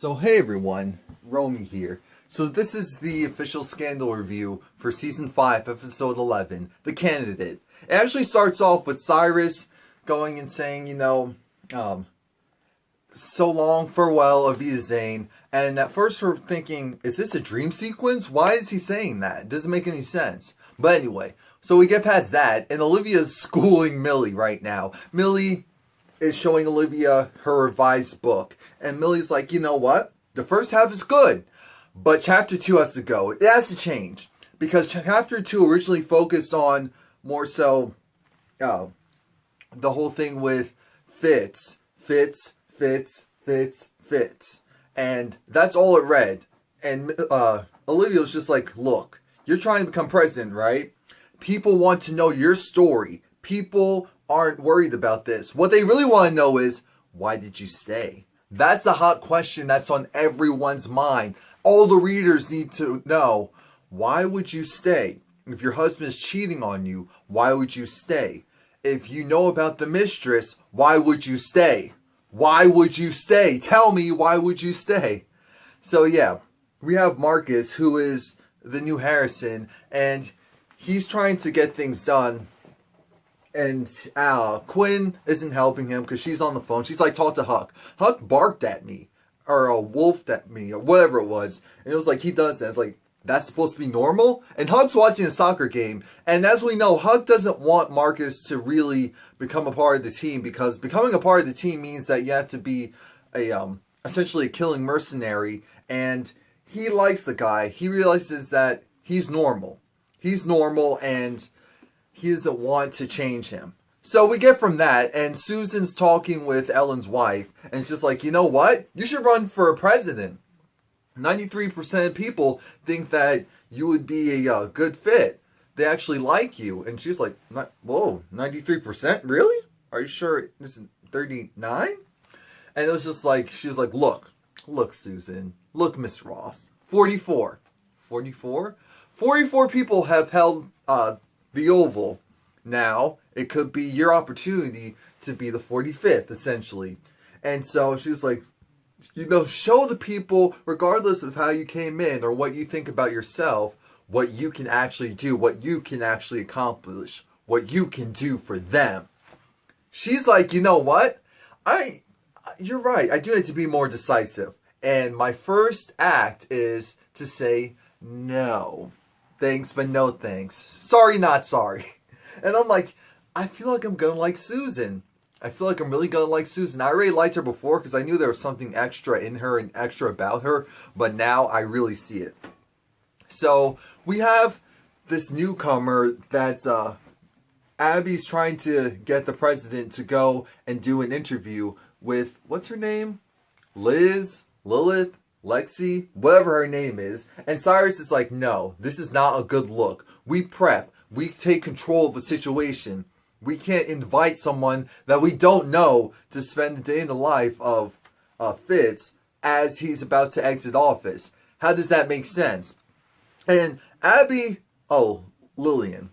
So hey everyone, Romie here. So this is the official scandal review for Season 5, Episode 11, The Candidate. It actually starts off with Cyrus going and saying, so long, farewell, Avita Zane. And at first we're thinking, is this a dream sequence? Why is he saying that? It doesn't make any sense. But anyway, so we get past that, and Olivia's schooling Millie right now. Millie is showing Olivia her revised book. And Millie's like, you know what? The first half is good. But Chapter 2 has to go. It has to change. Because Chapter 2 originally focused on more so the whole thing with fits. And that's all it read. And Olivia was just like, look, you're trying to become president, right? People want to know your story. People aren't worried about this. What they really want to know is, why did you stay? That's a hot question that's on everyone's mind. All the readers need to know, why would you stay? If your husband is cheating on you, why would you stay? If you know about the mistress, why would you stay? Why would you stay? Tell me, why would you stay? So yeah, we have Marcus, who is the new Harrison, and he's trying to get things done. And Quinn isn't helping him because she's on the phone. She's like, talk to Huck. Huck barked at me, or wolfed at me, or whatever it was. And it was like, he does that. It's like, that's supposed to be normal? And Huck's watching a soccer game. And as we know, Huck doesn't want Marcus to really become a part of the team, because becoming a part of the team means that you have to be essentially a killing mercenary. And he likes the guy. He realizes that he's normal. He's normal, and he doesn't want to change him. So we get from that, and Susan's talking with Ellen's wife, and it's just like, you know what? You should run for president. 93% of people think that you would be a good fit. They actually like you. And she's like, whoa, 93%? Really? Are you sure this is 39? And it was just like, she was like, look, Susan, look, Miss Ross, 44. 44? 44 people have held the Oval. Now, it could be your opportunity to be the 45th, essentially. And so she was like, show the people, regardless of how you came in or what you think about yourself, what you can actually do, what you can actually accomplish, what you can do for them. She's like, you know what? You're right. I do need to be more decisive. And my first act is to say no. Thanks, but no thanks. Sorry, not sorry. And I'm like, I feel like I'm gonna like Susan. I feel like I'm really gonna like Susan. I already liked her before because I knew there was something extra in her and extra about her, but now I really see it. So we have this newcomer that's Abby's trying to get the president to go and do an interview with, what's her name? Liz, Lilith, Lexi, whatever her name is. And Cyrus is like, no, this is not a good look. We prep. We take control of a situation. We can't invite someone that we don't know to spend the day in the life of Fitz as he's about to exit office. How does that make sense? And Abby, Lillian.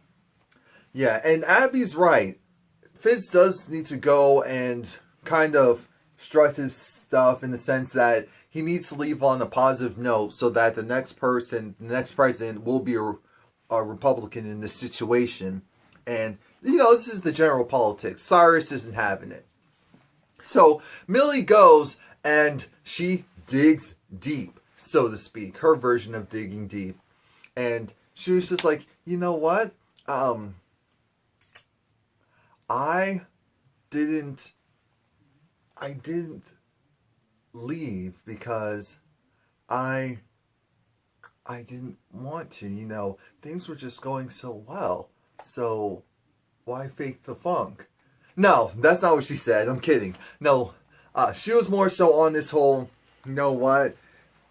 Yeah, and Abby's right. Fitz does need to go and kind of strut his stuff in the sense that he needs to leave on a positive note so that the next president will be a Republican in this situation. And, this is the general politics. Cyrus isn't having it. So, Millie goes and she digs deep, so to speak. Her version of digging deep. And she was just like, you know what? I didn't leave because I didn't want to, things were just going so well. So why fake the funk? No, that's not what she said. I'm kidding. No, she was more so on this whole, you know what?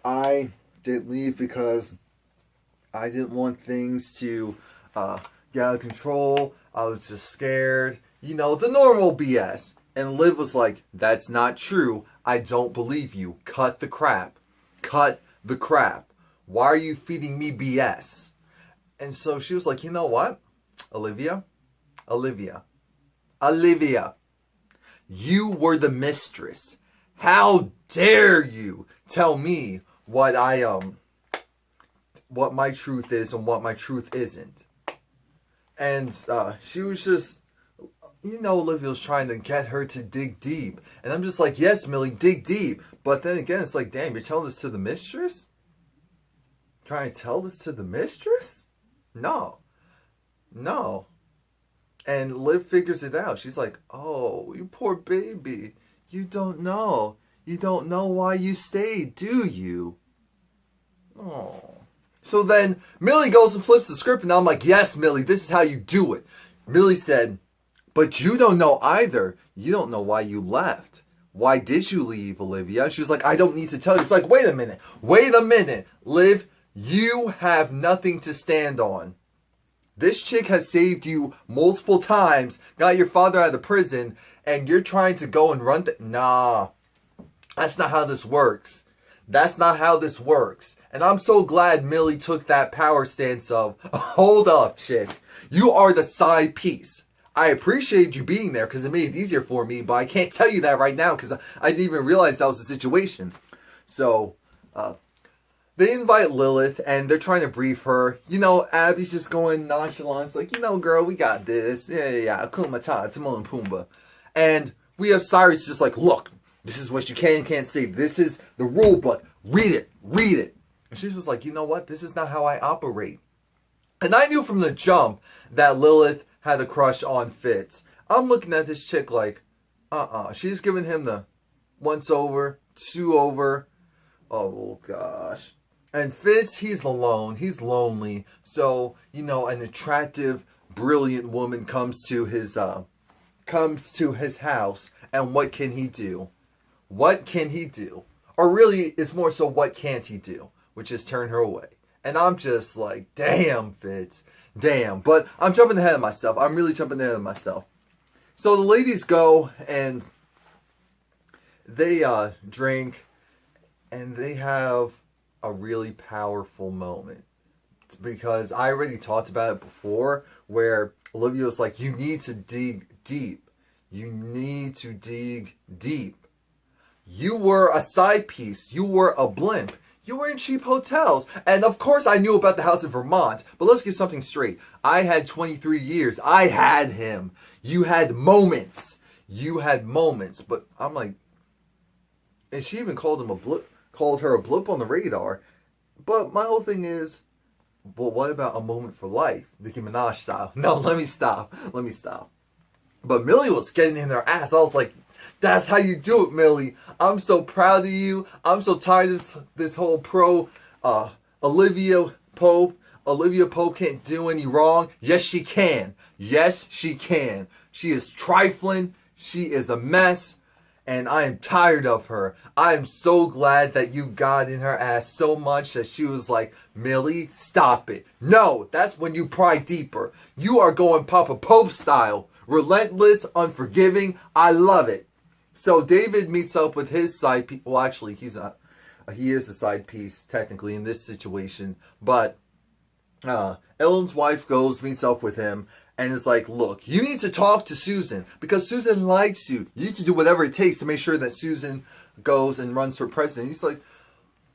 I didn't leave because I didn't want things to get out of control. I was just scared. The normal BS. And Liv was like, that's not true. I don't believe you. Cut the crap. Cut the crap. Why are you feeding me BS? And so she was like, you know what? Olivia, you were the mistress. How dare you tell me what what my truth is and what my truth isn't. And she was just, Olivia was trying to get her to dig deep. And I'm just like, yes, Millie, dig deep. But then again, it's like, damn, you're telling this to the mistress? Trying to tell this to the mistress? No. No. And Liv figures it out. She's like, oh, you poor baby. You don't know. You don't know why you stayed, do you? Oh. So then Millie goes and flips the script, and I'm like, yes, Millie, this is how you do it. Millie said, but you don't know either. You don't know why you left. Why did you leave, Olivia? And she was like, I don't need to tell you. It's like, wait a minute. Wait a minute. Liv, you have nothing to stand on. This chick has saved you multiple times, got your father out of prison, and you're trying to go and run Nah. That's not how this works. That's not how this works. And I'm so glad Millie took that power stance of, hold up, chick. You are the side piece. I appreciate you being there because it made it easier for me, but I can't tell you that right now because I didn't even realize that was the situation. So, they invite Lilith and they're trying to brief her. Abby's just going nonchalant. It's like, girl, we got this. Yeah. Akuma Matata, Timon and Pumbaa. And we have Cyrus just like, look, this is what you can and can't say. This is the rule book. Read it. Read it. And she's just like, you know what? This is not how I operate. And I knew from the jump that Lilith had a crush on Fitz. I'm looking at this chick like, She's giving him the once over, two over. Oh, gosh. And Fitz, he's alone. He's lonely. So, an attractive, brilliant woman comes to his house. And what can he do? What can he do? Or really, it's more so what can't he do? Which is turn her away. And I'm just like, damn, Fitz. Damn. But I'm jumping ahead of myself. I'm really jumping ahead of myself. So the ladies go and they drink. And they have a really powerful moment. Because I already talked about it before. Where Olivia was like, you need to dig deep. You need to dig deep. You were a side piece. You were a blimp. You were in cheap hotels. And of course I knew about the house in Vermont. But let's get something straight. I had 23 years. I had him. You had moments. You had moments. But I'm like... And she even called him a blip. Called her a blip on the radar. But my whole thing is... Well, what about a moment for life? Nicki Minaj style. No, let me stop. Let me stop. But Millie was getting in her ass. I was like... That's how you do it, Millie. I'm so proud of you. I'm so tired of this whole Olivia Pope. Olivia Pope can't do any wrong. Yes, she can. Yes, she can. She is trifling. She is a mess. And I am tired of her. I am so glad that you got in her ass so much that she was like, Millie, stop it. No, that's when you pry deeper. You are going Papa Pope style. Relentless, unforgiving. I love it. So David meets up with his side piece. Well, actually, he's not. He is a side piece, technically, in this situation. But Ellen's wife meets up with him, and is like, look, you need to talk to Susan. Because Susan likes you. You need to do whatever it takes to make sure that Susan goes and runs for president. He's like,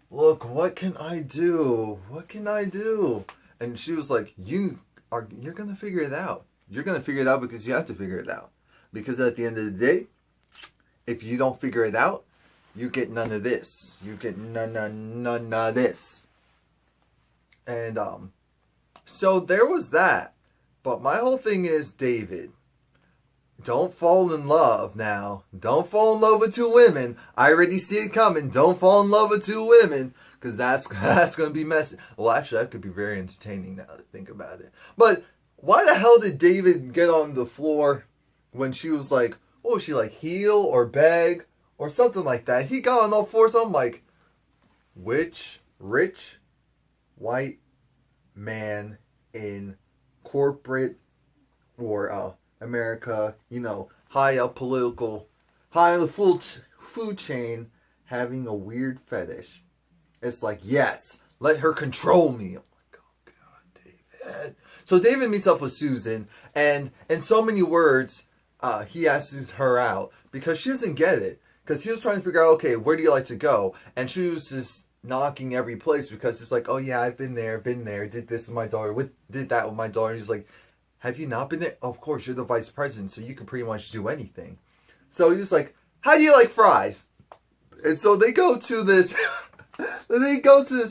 look, what can I do? What can I do? And she was like, you're going to figure it out. You're going to figure it out because you have to figure it out. Because at the end of the day, if you don't figure it out, you get none of this. You get none of this. And, so there was that. But my whole thing is, David, don't fall in love now. Don't fall in love with two women. I already see it coming. Don't fall in love with two women. Because that's going to be messy. Well, actually, that could be very entertaining now to think about it. But why the hell did David get on the floor when she was like, what was she like, heel or beg or something like that? He got on all fours. I'm like, which rich white man in corporate or America, high up political, high on the food chain, having a weird fetish? It's like, yes, let her control me. I'm like, oh God, David. So David meets up with Susan, and in so many words, he asks her out because she doesn't get it. Because he was trying to figure out, okay, where do you like to go? And she was just knocking every place because it's like, oh yeah, I've been there, did this with my daughter, did that with my daughter. And he's like, have you not been there? Of course, you're the vice president, so you can pretty much do anything. So he was like, how do you like fries? And so they go to this,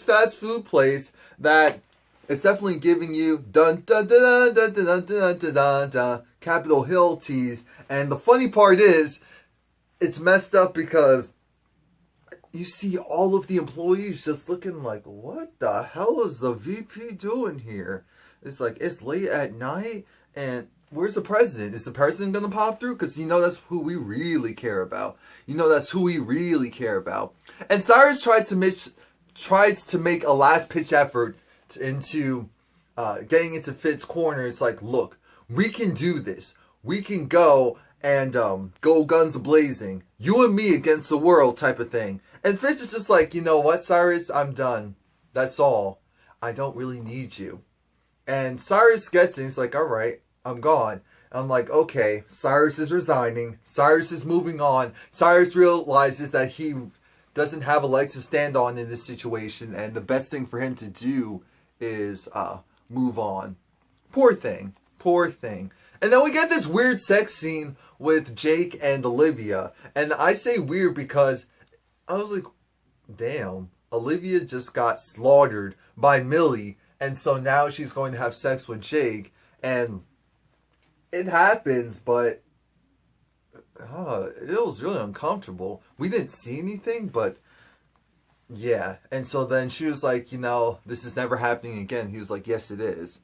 fast food place that is definitely giving you dun dun dun dun dun dun dun dun dun dun Capitol Hill teas. And the funny part is, it's messed up because you see all of the employees just looking like, what the hell is the VP doing here? It's like, it's late at night, and where's the president? Is the president going to pop through? Because you know that's who we really care about. You know that's who we really care about. And Cyrus tries to make a last pitch effort into getting into Fitz's corner. It's like, look, we can do this. We can go and go guns blazing. You and me against the world type of thing. And Fitz is just like, you know what, Cyrus? I'm done. That's all. I don't really need you. And Cyrus gets it. He's like, all right, I'm gone. And I'm like, okay, Cyrus is resigning. Cyrus is moving on. Cyrus realizes that he doesn't have a leg to stand on in this situation. And the best thing for him to do is move on. Poor thing. Poor thing. And then we get this weird sex scene with Jake and Olivia. And I say weird because I was like, damn, Olivia just got slaughtered by Millie. And so now she's going to have sex with Jake. And it happens, but it was really uncomfortable. We didn't see anything, but yeah. And so then she was like, you know, this is never happening again. He was like, yes, it is.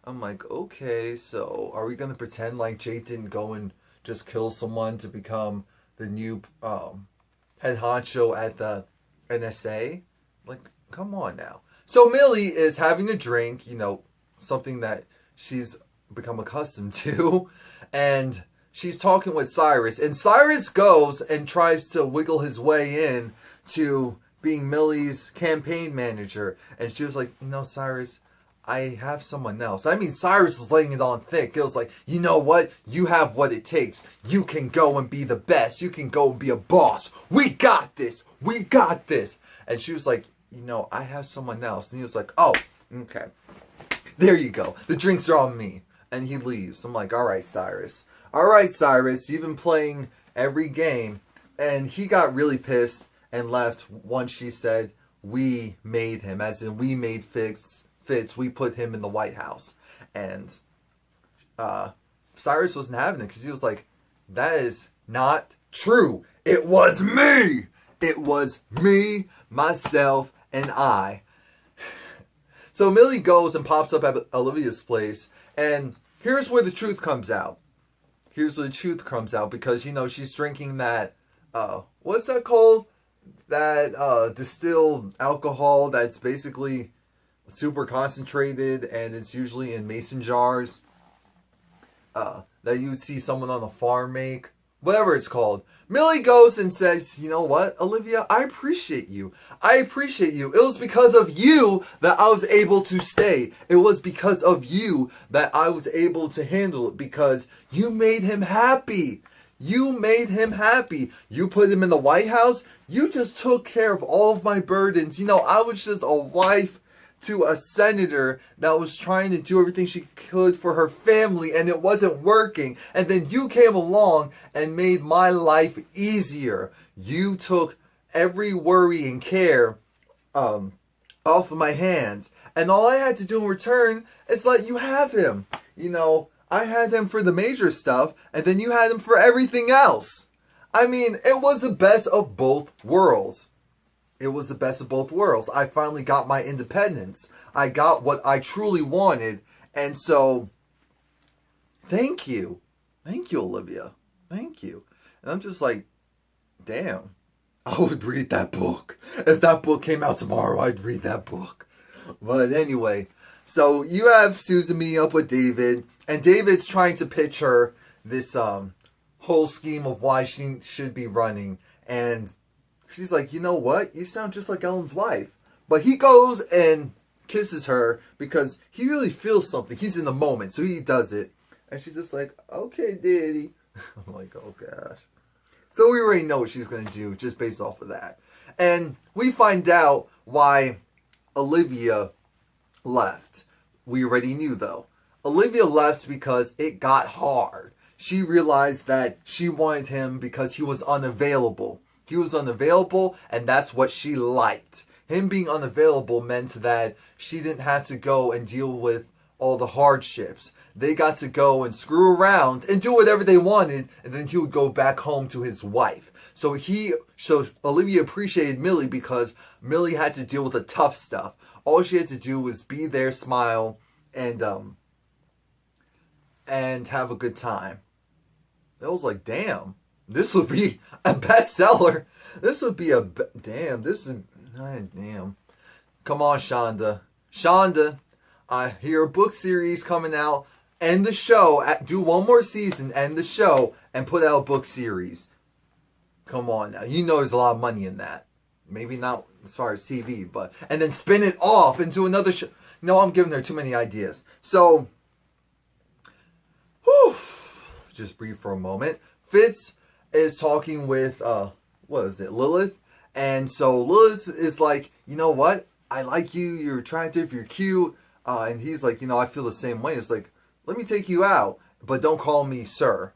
I'm like, okay, so are we going to pretend like Jake didn't go and just kill someone to become the new head honcho at the NSA? Like, come on now. So Millie is having a drink, you know, something that she's become accustomed to. And she's talking with Cyrus. And Cyrus goes and tries to wiggle his way in to being Millie's campaign manager. And she was like, you know, Cyrus, I have someone else. I mean, Cyrus was laying it on thick. It was like, you know what? You have what it takes. You can go and be the best. You can go and be a boss. We got this. We got this. And she was like, you know, I have someone else. And he was like, oh, okay. There you go. The drinks are on me. And he leaves. I'm like, all right, Cyrus. All right, Cyrus. You've been playing every game. And he got really pissed and left once she said, we made him. As in, we made Fitz. We put him in the White House. And Cyrus wasn't having it because he was like, that is not true. It was me. It was me, myself, and I. So Millie goes and pops up at Olivia's place. And here's where the truth comes out. Here's where the truth comes out. Because, you know, she's drinking that, what's that called? That distilled alcohol that's basically super concentrated, and it's usually in mason jars that you would see someone on a farm make, whatever it's called. Millie goes and says, you know what, Olivia, I appreciate you. I appreciate you. It was because of you that I was able to stay. It was because of you that I was able to handle it, because you made him happy. You made him happy. You put him in the White House. You just took care of all of my burdens. You know, I was just a wife to a senator that was trying to do everything she could for her family, and it wasn't working. And then you came along and made my life easier. You took every worry and care off of my hands. And all I had to do in return is let you have him. You know, I had him for the major stuff, and then you had him for everything else. I mean, it was the best of both worlds. It was the best of both worlds. I finally got my independence. I got what I truly wanted. And so, thank you. Thank you, Olivia. Thank you. And I'm just like, damn. I would read that book. If that book came out tomorrow, I'd read that book. But anyway, so you have Susan meeting up with David. And David's trying to pitch her this whole scheme of why she should be running. And she's like, you know what? You sound just like Ellen's wife. But he goes and kisses her because he really feels something. He's in the moment, so he does it. And she's just like, okay, daddy. I'm like, oh gosh. So we already know what she's going to do just based off of that. And we find out why Olivia left. We already knew though. Olivia left because it got hard. She realized that she wanted him because he was unavailable. He was unavailable, and that's what she liked. Him being unavailable meant that she didn't have to go and deal with all the hardships. They got to go and screw around and do whatever they wanted, and then he would go back home to his wife. So Olivia appreciated Millie because Millie had to deal with the tough stuff. All she had to do was be there, smile, and have a good time. It was like, damn, this would be a bestseller. This would be damn. Come on, Shonda. Shonda, I hear a book series coming out. End the show. Do one more season. End the show and put out a book series. Come on now. You know there's a lot of money in that. Maybe not as far as TV, but and then spin it off into another show. No, I'm giving her too many ideas. So, whew, just breathe for a moment. Fitz is talking with Lilith, and so Lilith is like, you know what? I like you. You're attractive. You're cute. And he's like, I feel the same way. It's like, let me take you out, but don't call me sir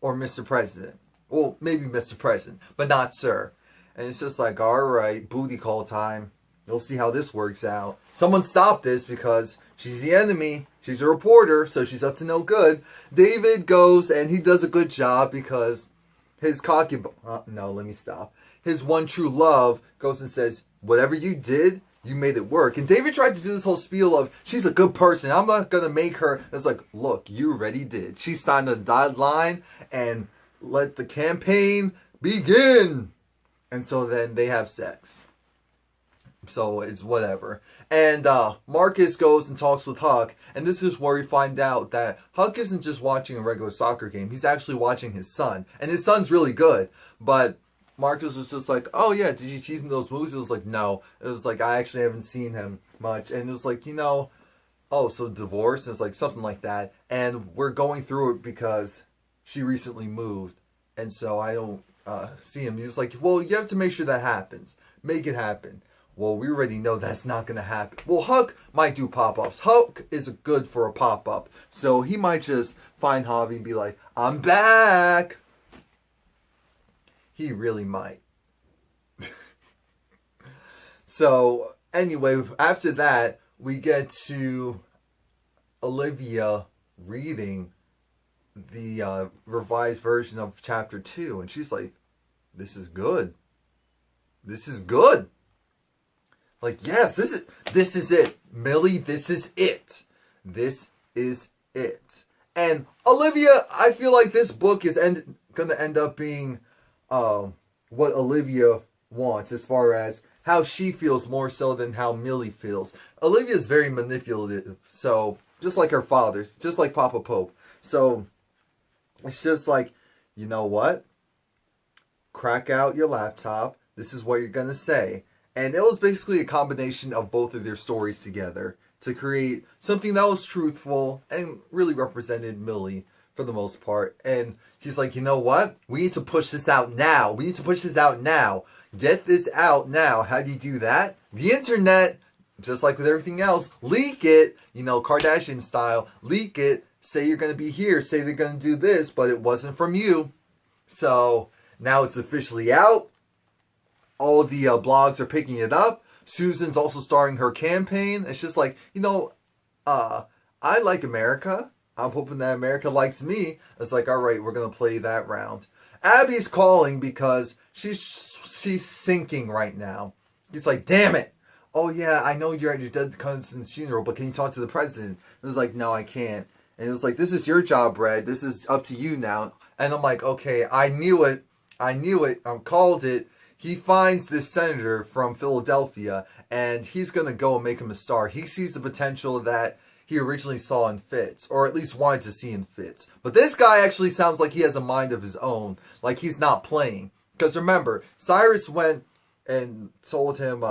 or Mr. President. Well, maybe Mr. President, but not sir. And it's just like, all right, booty call time. You'll see how this works out. Someone stop this because she's the enemy. She's a reporter, so she's up to no good. David goes and he does a good job because his his one true love goes and says, whatever you did, you made it work. And David tried to do this whole spiel of, she's a good person. I'm not going to make her. It's like, look, you already did. She signed the dotted line and let the campaign begin. And so then they have sex. So it's whatever. And Marcus goes and talks with Huck. And this is where we find out that Huck isn't just watching a regular soccer game. He's actually watching his son. And his son's really good. But Marcus was just like, oh yeah, did you see him in those movies? It was like, no. It was like, I actually haven't seen him much. And it was like, oh, so divorce? And it's like something like that. And we're going through it because she recently moved. And so I don't see him. He's like, well, you have to make sure that happens. Make it happen. Well, we already know that's not going to happen. Well, Huck might do pop-ups. Huck is good for a pop-up. So he might just find Javi and be like, I'm back. He really might. So, anyway, after that, we get to Olivia reading the revised version of chapter 2. And she's like, this is good. This is good. Like, yes, this is it. Millie, this is it. This is it. And Olivia, I feel like this book is going to end up being what Olivia wants as far as how she feels more so than how Millie feels. Olivia is very manipulative, so just like her father's, just like Papa Pope. So it's just like, you know what? Crack out your laptop. This is what you're going to say. And it was basically a combination of both of their stories together to create something that was truthful and really represented Millie for the most part. And she's like, you know what? We need to push this out now. We need to push this out now. Get this out now. How do you do that? The internet, just like with everything else, leak it, Kardashian style, leak it, say you're going to be here, say they're going to do this, but it wasn't from you. So now it's officially out. All the blogs are picking it up. Susan's also starting her campaign. It's just like, I like America. I'm hoping that America likes me. It's like, all right, we're going to play that round. Abby's calling because she's sinking right now. He's like, damn it. Oh, yeah, I know you're at your dead cousin's funeral, but can you talk to the president? It was like, no, I can't. And it was like, this is your job, Brad. This is up to you now. And I'm like, okay, I knew it. I called it. He finds this senator from Philadelphia, and he's going to go and make him a star. He sees the potential that he originally saw in Fitz, or at least wanted to see in Fitz. But this guy actually sounds like he has a mind of his own, like he's not playing. Because remember, Cyrus went and told him,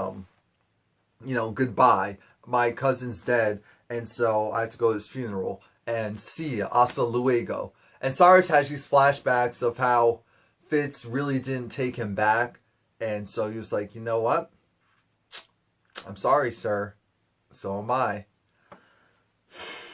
goodbye. My cousin's dead, and so I have to go to his funeral. And see ya, hasta luego. And Cyrus has these flashbacks of how Fitz really didn't take him back. And so he was like, you know what? I'm sorry, sir. So am I.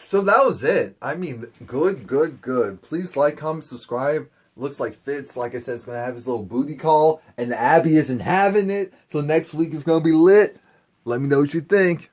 So that was it. I mean, good. Please like, comment, subscribe. Looks like Fitz, like I said, is going to have his little booty call. And Abby isn't having it. So next week is going to be lit. Let me know what you think.